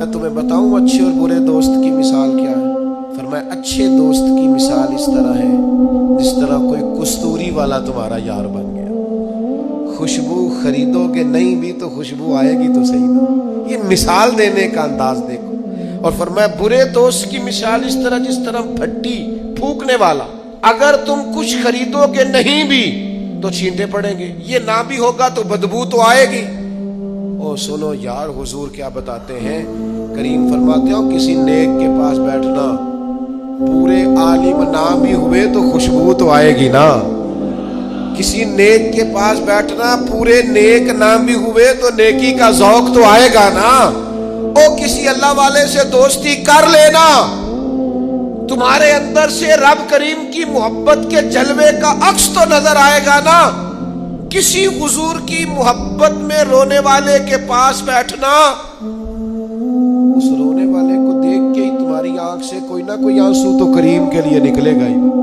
میں تمہیں بتاؤں اچھے اور برے دوست کی مثال کیا ہے؟ فرمایا اچھے دوست کی مثال اس طرح ہے جس طرح کوئی کستوری والا تمہارا یار بن گیا۔ خوشبو خریدو گے نہیں بھی تو خوشبو آئے گی تو صحیح نا۔ یہ مثال دینے کا انداز دیکھو۔ اور فرمایا برے دوست کی مثال اس طرح جس طرح پھٹی پھونکنے والا، اگر تم کچھ خریدو گے نہیں بھی تو چھینٹے پڑیں گے، یہ نہ بھی ہوگا تو بدبو تو آئے گی۔ او سنو یار، حضور کیا بتاتے ہیں؟ کریم فرماتے ہو کسی نیک کے پاس بیٹھنا، پورے عالم نہ بھی ہوئے تو خوشبو تو آئے گی نا۔ کسی نیک کے پاس بیٹھنا، پورے نیک نہ بھی ہوئے تو نیکی کا ذوق تو آئے گا نا۔ او کسی اللہ والے سے دوستی کر لینا، تمہارے اندر سے رب کریم کی محبت کے جلوے کا عکس تو نظر آئے گا نا۔ کسی حضور کی محبت میں رونے والے کے پاس بیٹھنا، اس رونے والے کو دیکھ کے ہی تمہاری آنکھ سے کوئی نہ کوئی آنسو تو کریم کے لیے نکلے گا ہی۔